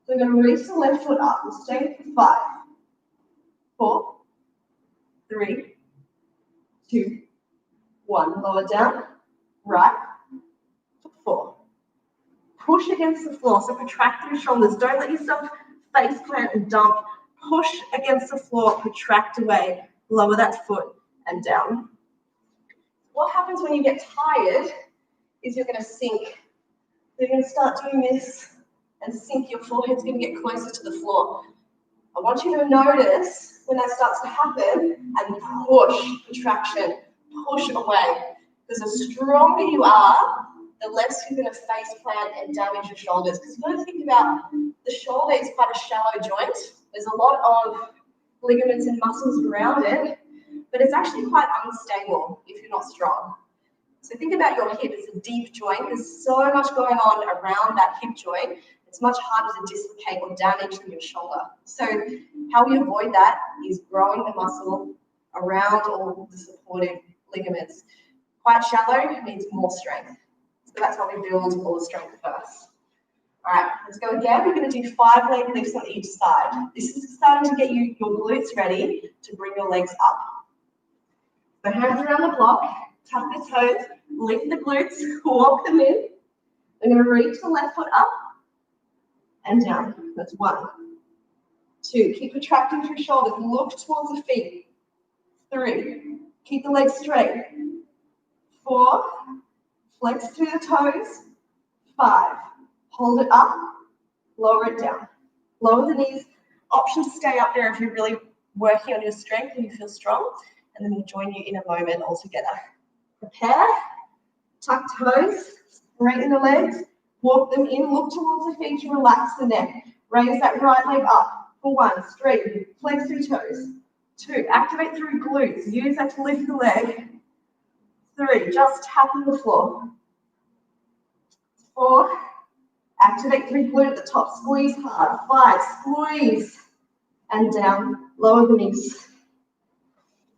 S1: So we're going to reach the left foot up. We'll stay for 5, 4, 3, 2, 1. Lower down, right, 4. Push against the floor, so protract through shoulders. Don't let yourself face plant and dump. Push against the floor, protract away, lower that foot and down. What happens when you get tired is you're going to sink. You're going to start doing this and sink. Your forehead's going to get closer to the floor. I want you to notice when that starts to happen and push, contraction, push away. Because the stronger you are, the less you're going to face plant and damage your shoulders. Because you've got to think about the shoulder is quite a shallow joint. There's a lot of ligaments and muscles around it, but it's actually quite unstable if you're not strong. So think about your hip. It's a deep joint. There's so much going on around that hip joint. It's much harder to dislocate or damage than your shoulder. So how we avoid that is growing the muscle around all the supportive ligaments. Quite shallow means more strength. So that's how we build all the strength first. All right, let's go again. We're going to do 5 leg lifts on each side. This is starting to get your glutes ready to bring your legs up. So hands around the block, tuck the toes, lift the glutes, walk them in. We're going to reach the left foot up and down. That's 1, 2. Keep protracting through shoulders. Look towards the feet. 3. Keep the legs straight. 4. Flex through the toes. 5. Hold it up. Lower it down. Lower the knees. Option to stay up there if you're really working on your strength and you feel strong. And then we'll join you in a moment all together. Prepare. Tuck toes. Straighten the legs. Walk them in. Look towards the feet to relax the neck. Raise that right leg up. For 1, straighten. Flex through toes. 2, activate through glutes. Use that to lift the leg. 3, just tapping the floor. 4, activate through glute at the top. Squeeze hard. 5, squeeze. And down. Lower the knees.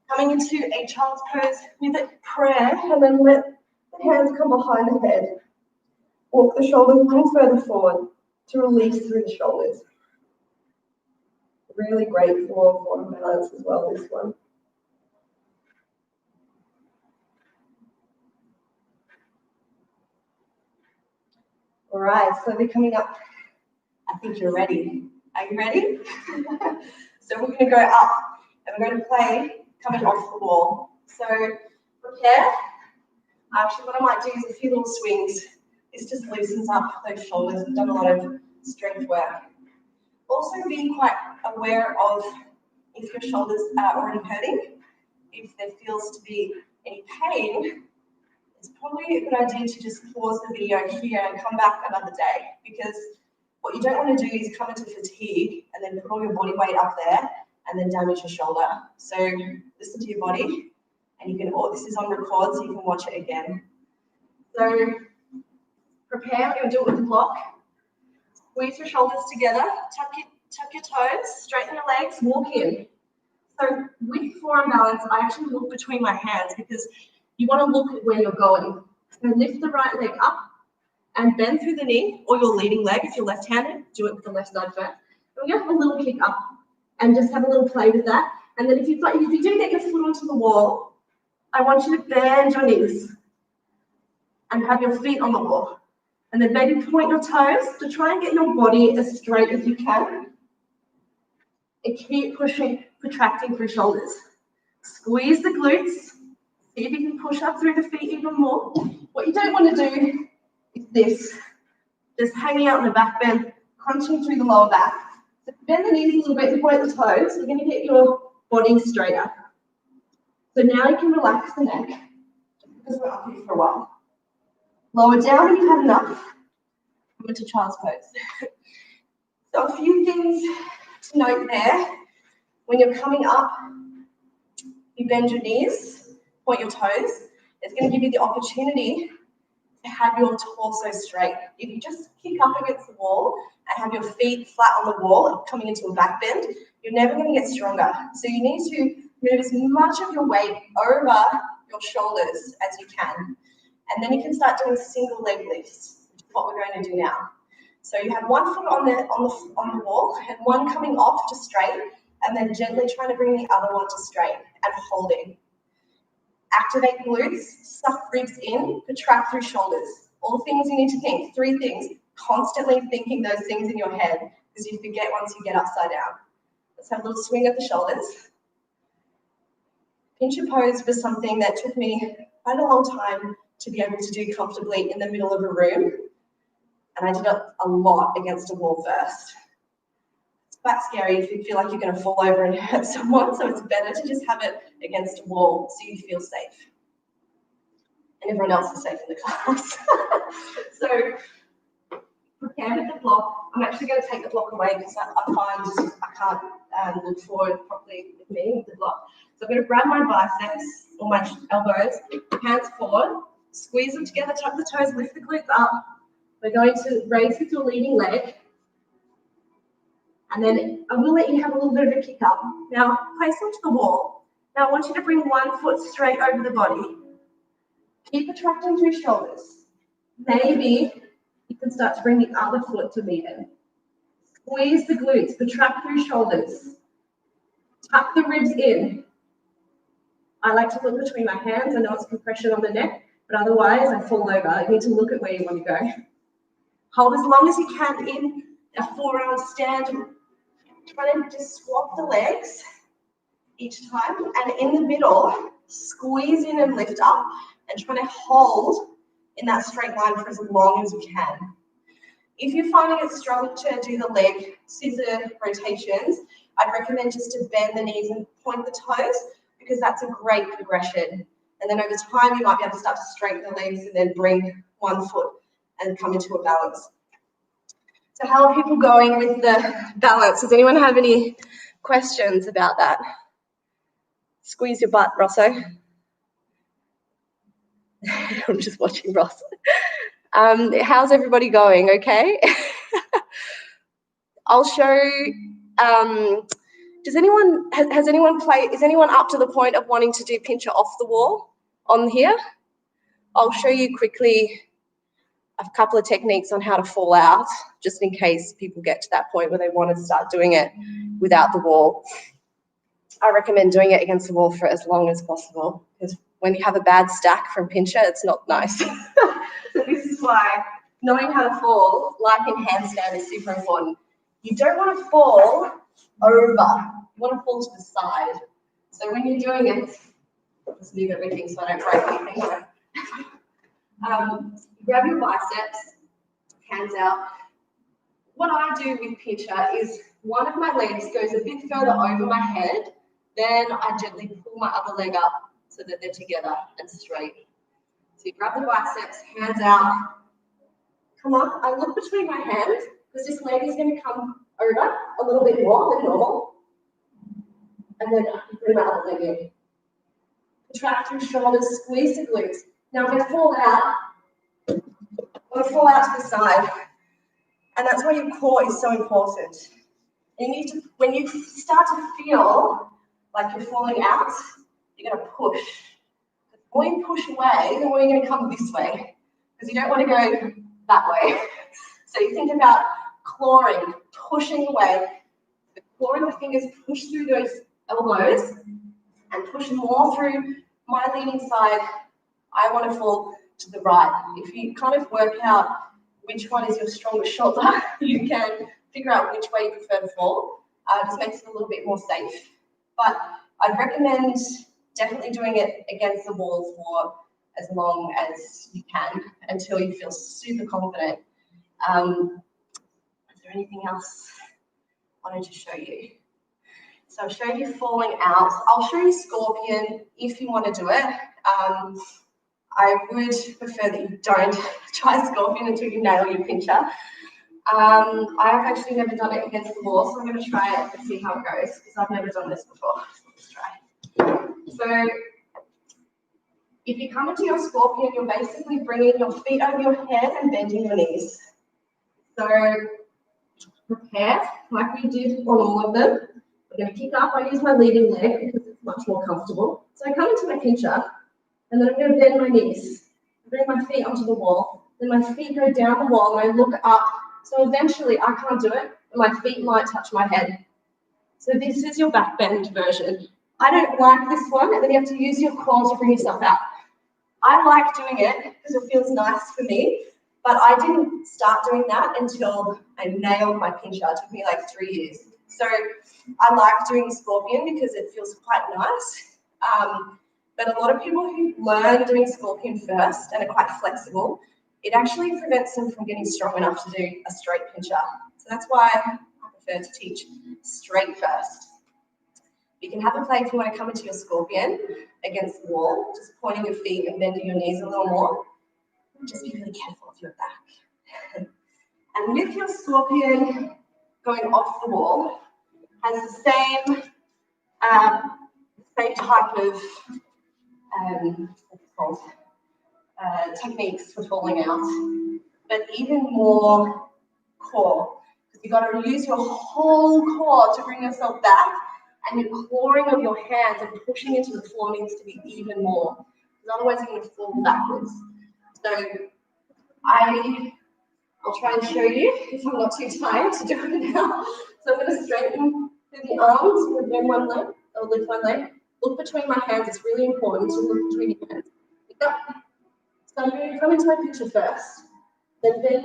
S1: Coming into a child's pose with a prayer, and then let the hands come behind the head. Walk the shoulders a little further forward to release through the shoulders. Really great for forearm balance as well, this one. All right, so we're coming up. I think you're ready. Are you ready? So we're going to go up and we're going to play coming off the wall. So prepare. Actually, what I might do is a few little swings. This just loosens up those shoulders. We've done a lot of strength work. Also be quite aware of if your shoulders are already hurting. If there feels to be any pain, it's probably a good idea to just pause the video here and come back another day, because what you don't want to do is come into fatigue and then put all your body weight up there and then damage your shoulder. So listen to your body, and you can, this is on record so you can watch it again. So prepare. We're going to do it with the block. Squeeze your shoulders together, tuck your toes, straighten your legs, walk in. So with forearm balance, I actually look between my hands because you want to look at where you're going. So lift the right leg up and bend through the knee, or your leading leg. If you're left-handed, do it with the left side first. And we're going to have a little kick up and just have a little play with that. And then if you do get your foot onto the wall, I want you to bend your knees and have your feet on the wall. And then maybe point your toes to try and get your body as straight as you can. And keep pushing, protracting through shoulders. Squeeze the glutes. See if you can push up through the feet even more. What you don't want to do is this. Just hanging out in the back bend, crunching through the lower back. So bend the knees a little bit and point the toes. You're going to get your body straighter. So now you can relax the neck, because we're up here for a while. Lower down when you've had enough. Come into child's pose. So a few things to note there. When you're coming up, you bend your knees, point your toes. It's going to give you the opportunity to have your torso straight. If you just kick up against the wall and have your feet flat on the wall, coming into a back bend, you're never going to get stronger. So you need to move as much of your weight over your shoulders as you can. And then you can start doing single leg lifts, which is what we're going to do now. So you have one foot on the wall and one coming off to straight, and then gently trying to bring the other one to straight and holding. Activate glutes, suck ribs in, contract through shoulders. All things you need to think, 3 things. Constantly thinking those things in your head because you forget once you get upside down. Let's have a little swing of the shoulders. Pincha pose was something that took me quite a long time to be able to do comfortably in the middle of a room. And I did it a lot against a wall first. It's quite scary if you feel like you're going to fall over and hurt someone, so it's better to just have it against a wall so you feel safe. And everyone else is safe in the class. So prepare with the block. I'm actually going to take the block away because I find I can't look forward properly with me with the block. So I'm going to grab my biceps or my elbows, hands forward, squeeze them together, tuck the toes, lift the glutes up. We're going to raise with your leading leg. And then I will let you have a little bit of a kick up. Now, place onto the wall. Now, I want you to bring one foot straight over the body. Keep attracting through shoulders. Maybe you can start to bring the other foot to meet it. Squeeze the glutes, protract through shoulders. Tuck the ribs in. I like to look between my hands. I know it's compression on the neck, but otherwise I fall over. You need to look at where you want to go. Hold as long as you can in a forearm stand. Try to just swap the legs each time. And in the middle, squeeze in and lift up and try to hold in that straight line for as long as you can. If you're finding it struggle to do the leg scissor rotations, I'd recommend just to bend the knees and point the toes because that's a great progression. And then over time, you might be able to start to straighten the legs and then bring one foot and come into a balance. So how are people going with the balance? Does anyone have any questions about that? Squeeze your butt, Rosso. I'm just watching Ross. How's everybody going? Okay. I'll show. Is anyone up to the point of wanting to do pincha off the wall on here? I'll show you quickly a couple of techniques on how to fall out, just in case people get to that point where they want to start doing it without the wall. I recommend doing it against the wall for as long as possible, because when you have a bad stack from pincha, it's not nice. So this is why knowing how to fall, like in handstand, is super important. You don't want to fall over. You want to fall to the side. So when you're doing it, just move everything so I don't break anything. Grab your biceps, hands out. What I do with pincha is one of my legs goes a bit further over my head, then I gently pull my other leg up so that they're together and straight. So you grab the biceps, hands out. Come on, I look between my hands because this leg is going to come over a little bit more than normal. And then I bring my other leg in. Contract through shoulders, squeeze the glutes. Now I'm going to fall out. I'm going to fall out to the side. And that's why your core is so important. And you need to, when you start to feel like you're falling out, you're going to push. The more you push away, the more you're going to come this way. Because you don't want to go that way. So you think about clawing, pushing away. The claw and the fingers push through those elbows and push more through my leaning side. I want to fall to the right. If you kind of work out which one is your strongest shoulder, you can figure out which way you prefer to fall. It just makes it a little bit more safe. But I'd recommend definitely doing it against the wall for as long as you can until you feel super confident. Is there anything else I wanted to show you? So I've showed you falling out. I'll show you scorpion if you want to do it. I would prefer that you don't try scorpion until you nail your pincha. I've actually never done it against the wall, so I'm going to try it and see how it goes because I've never done this before. So let's try. So If you come into your scorpion, you're basically bringing your feet over your head and bending your knees. So prepare like we did on all of them. I'm going to kick up. I use my leading leg because it's much more comfortable. So I come into my pincha, and then I'm going to bend my knees. Bring my feet onto the wall. Then my feet go down the wall, and I look up. So eventually, I can't do it, and my feet might touch my head. So this is your back bend version. I don't like this one, and then you have to use your core to bring yourself out. I like doing it because it feels nice for me, but I didn't start doing that until I nailed my pincha. It took me like 3 years. So I like doing scorpion because it feels quite nice. But a lot of people who learn doing scorpion first and are quite flexible, it actually prevents them from getting strong enough to do a straight pincha. So that's why I prefer to teach straight first. You can have a play if you want to come into your scorpion against the wall, just pointing your feet and bending your knees a little more. Just be really careful of your back. And with your scorpion going off the wall, has the same type of techniques for falling out, but even more core. You've got to use your whole core to bring yourself back, and your clawing of your hands and pushing into the floor needs to be even more, because otherwise you're going to fall backwards. So I'll try and show you if I'm not too tired to do it now. So I'm going to straighten through the arms, I'm going to bend one leg, or lift one leg. Look between my hands, it's really important to look between your hands. Pick up. So I'm going to come into my pincha first, then bend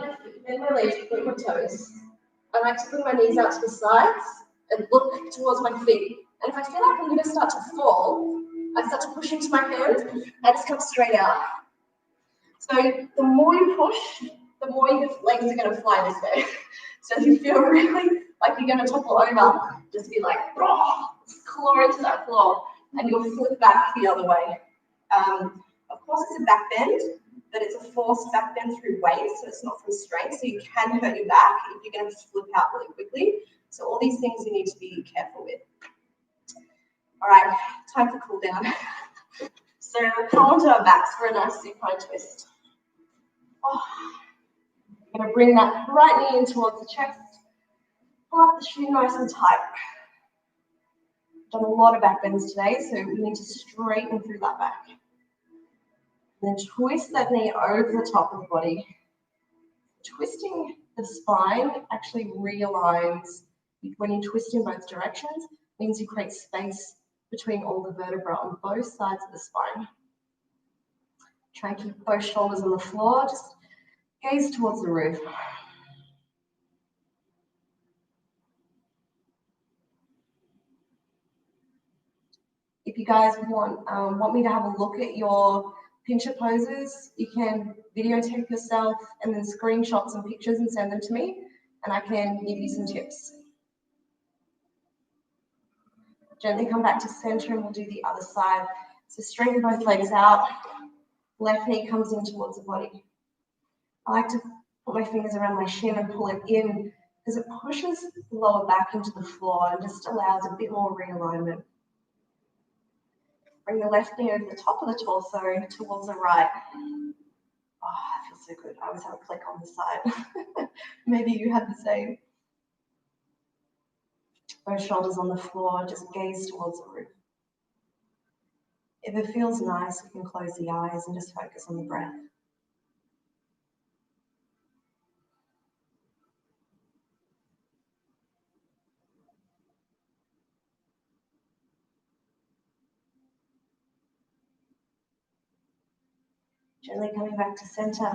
S1: my legs, point my toes. I like to bring my knees out to the sides and look towards my feet. And if I feel like I'm going to start to fall, I start to push into my hands and just come straight out. So the more you push, the more your legs are going to fly this way. So if you feel really like you're going to topple over, just be like, claw into that floor, and you'll flip back the other way. Of course, it's a back bend, but it's a forced back bend through weight, so it's not from strength, so you can hurt your back if you're going to flip out really quickly. So all these things you need to be careful with. All right, time for cool down. So come onto our backs for a nice supine twist. Oh. I'm going to bring that right knee in towards the chest. Pull up the shin nice and tight. Done a lot of back bends today, so we need to straighten through that back. And then twist that knee over the top of the body. Twisting the spine actually realigns. When you twist in both directions, means you create space between all the vertebrae on both sides of the spine. Try and keep both shoulders on the floor. Just gaze towards the roof. If you guys want me to have a look at your pincha poses, you can videotape yourself and then screenshot some pictures and send them to me, and I can give you some tips. Gently come back to center and we'll do the other side. So straighten both legs out. Left knee comes in towards the body. I like to put my fingers around my shin and pull it in because it pushes the lower back into the floor and just allows a bit more realignment. Bring the left knee over the top of the torso towards the right. Oh, it feels so good. I always have a click on the side. Maybe you have the same. Both shoulders on the floor, just gaze towards the roof. If it feels nice, you can close the eyes and just focus on the breath. Gently coming back to center.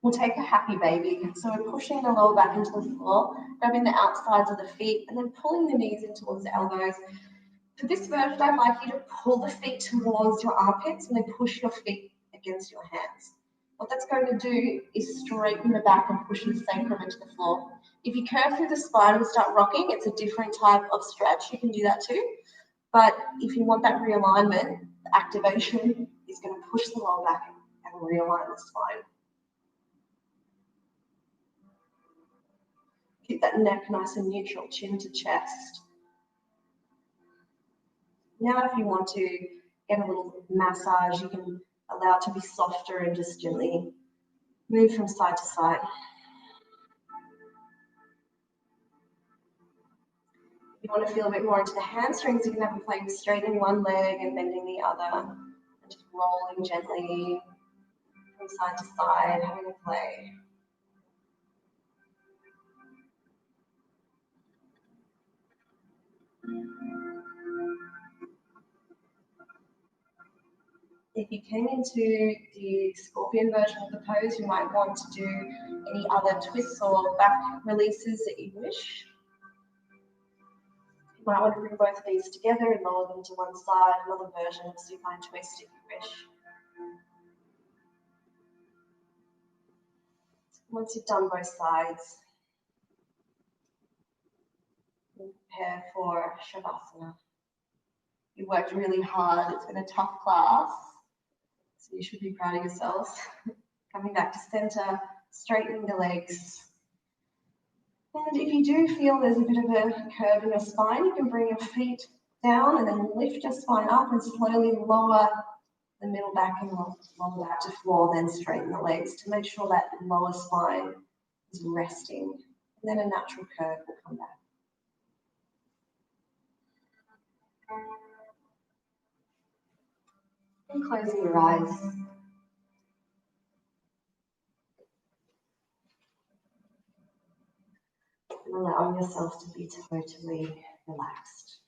S1: We'll take a happy baby. So we're pushing the lower back into the floor, grabbing the outsides of the feet, and then pulling the knees in towards the elbows. For this version, I'd like you to pull the feet towards your armpits and then push your feet against your hands. What that's going to do is straighten the back and push the sacrum into the floor. If you curve through the spine and start rocking, it's a different type of stretch. You can do that too. But if you want that realignment, the activation is going to push the lower back and realign the spine. Keep that neck nice and neutral, chin to chest. Now, if you want to,
S2: get a little massage. You can allow it to be softer and just gently move from side to side. If you want to feel a bit more into the hamstrings, you can have a play with straightening one leg and bending the other, and just rolling gently from side to side, having a play. If you came into the scorpion version of the pose, you might want to do any other twists or back releases that you wish. You might want to bring both of these together and lower them to one side, another version of supine twist if you wish. Once you've done both sides, prepare for Shavasana. You worked really hard, it's been a tough class, so you should be proud of yourselves. Coming back to center, straightening the legs. And if you do feel there's a bit of a curve in your spine, you can bring your feet down and then lift your spine up and slowly lower the middle back and lower back to floor, then straighten the legs to make sure that lower spine is resting. And then a natural curve will come back. And closing your eyes. And allowing yourself to be totally relaxed.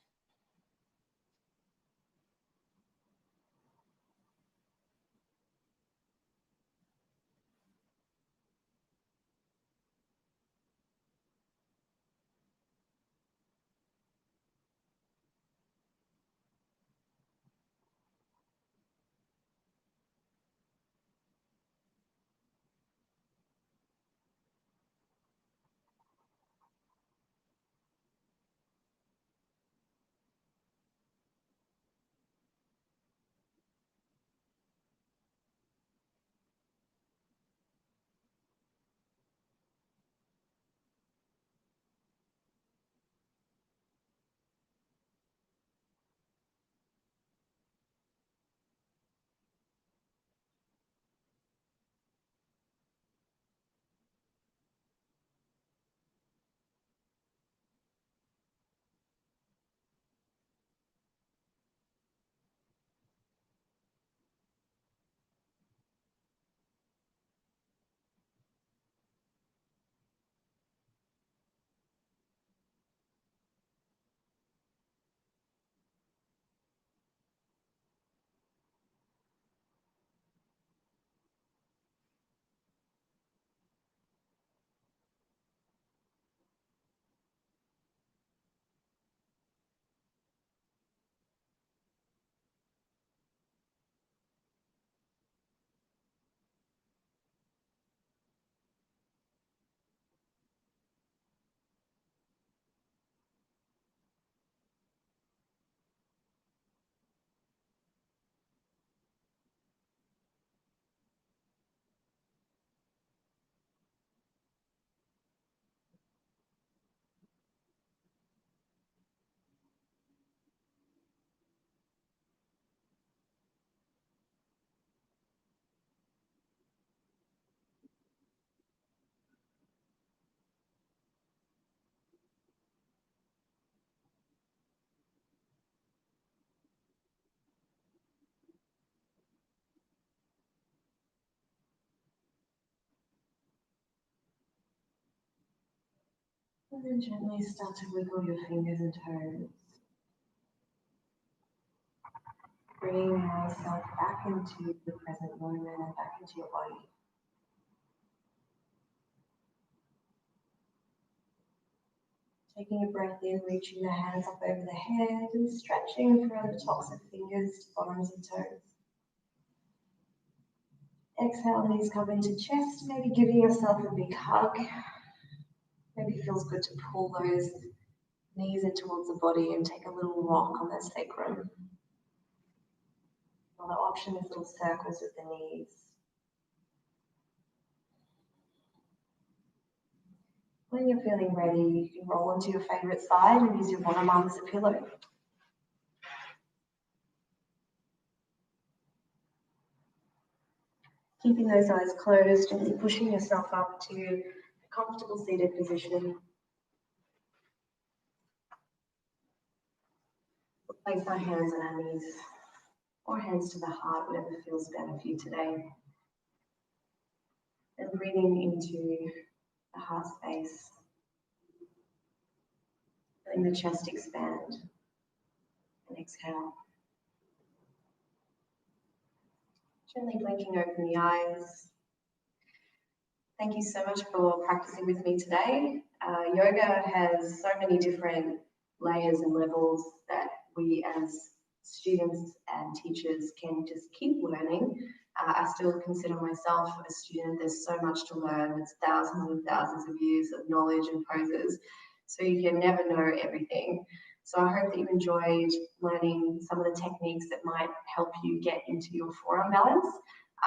S2: And then gently start to wiggle your fingers and toes. Bringing yourself back into the present moment and back into your body. Taking a breath in, reaching the hands up over the head and stretching from the tops of fingers to bottoms of toes. Exhale, knees come into chest, maybe giving yourself a big hug. Maybe it feels good to pull those knees in towards the body and take a little rock on the sacrum. Another option is little circles with the knees. When you're feeling ready, you can roll onto your favorite side and use your bottom arm as a pillow.
S3: Keeping those eyes closed, gently pushing yourself up to a comfortable seated position. We'll place our hands on our knees or hands to the heart, whatever feels better for you today. And breathing into the heart space. Letting the chest expand. And exhale. Gently blinking open the eyes. Thank you so much for practicing with me today. Yoga has so many different layers and levels that we as students and teachers can just keep learning. I still consider myself a student. There's so much to learn. It's thousands and thousands of years of knowledge and poses. So you can never know everything. So I hope that you enjoyed learning some of the techniques that might help you get into your forearm balance,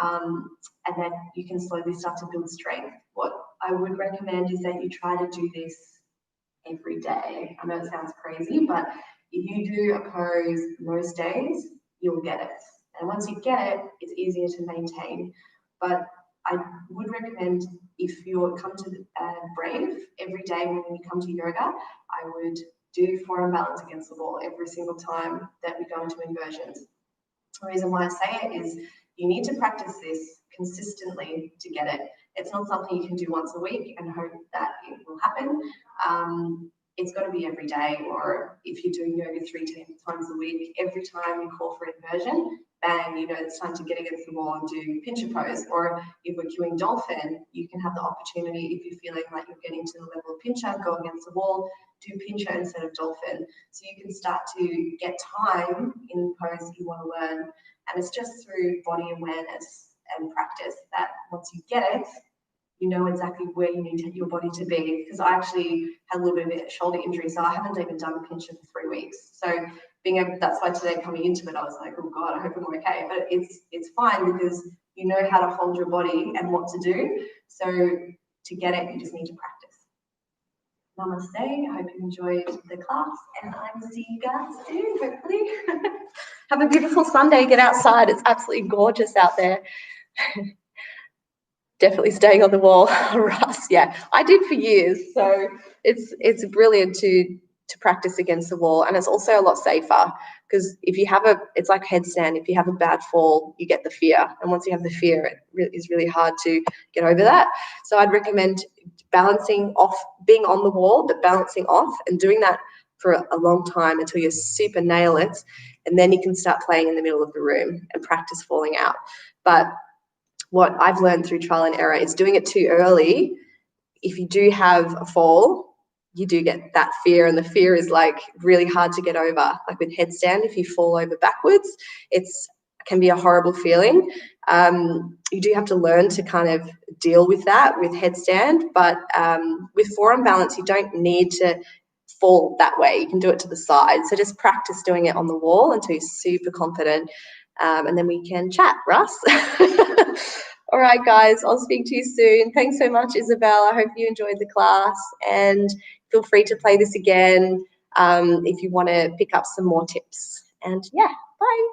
S3: and that you can slowly start to build strength. What I would recommend is that you try to do this every day. I know it sounds crazy, but if you do a pose most days, you'll get it. And once you get it, it's easier to maintain. But I would recommend, if you come to Brave every day when you come to yoga, I would do forearm balance against the wall every single time that we go into inversions. The reason why I say it is you need to practice this consistently to get it. It's not something you can do once a week and hope that it will happen. It's got to be every day, or if you're doing yoga 3 times a week, every time you call for inversion, bang, you know it's time to get against the wall and do pincha pose. Or if we're doing Dolphin, you can have the opportunity, if you're feeling like you're getting to the level of pincha, go against the wall, do pincha instead of Dolphin. So you can start to get time in the pose you want to learn. And it's just through body awareness and practice that once you get it, you know exactly where you need your body to be. Because I actually had a little bit of a shoulder injury, so I haven't even done pincha for 3 weeks. So being able, that's why today coming into it, I was like, oh God, I hope I'm okay. But it's fine because you know how to hold your body and what to do. So to get it, you just need to practice. Namaste. I hope you enjoyed the class, and I will see you guys soon, hopefully. Have a beautiful Sunday. Get outside. It's absolutely gorgeous out there. Definitely staying on the wall, Russ. Yeah, I did for years, so it's brilliant to practice against the wall, and it's also a lot safer because if you have it's like headstand. If you have a bad fall, you get the fear, and once you have the fear, it is really hard to get over that. So I'd recommend balancing off, being on the wall, but balancing off, and doing that for a long time until you super nail it, and then you can start playing in the middle of the room and practice falling out. But what I've learned through trial and error is doing it too early. If you do have a fall, you do get that fear, and the fear is like really hard to get over. Like with headstand, if you fall over backwards, it can be a horrible feeling. You do have to learn to kind of deal with that with headstand, but with forearm balance, you don't need to fall that way. You can do it to the side. So just practice doing it on the wall until you're super confident. And then we can chat, Russ. All right, guys, I'll speak to you soon. Thanks so much, Isabel. I hope you enjoyed the class, and feel free to play this again if you want to pick up some more tips. And yeah, bye.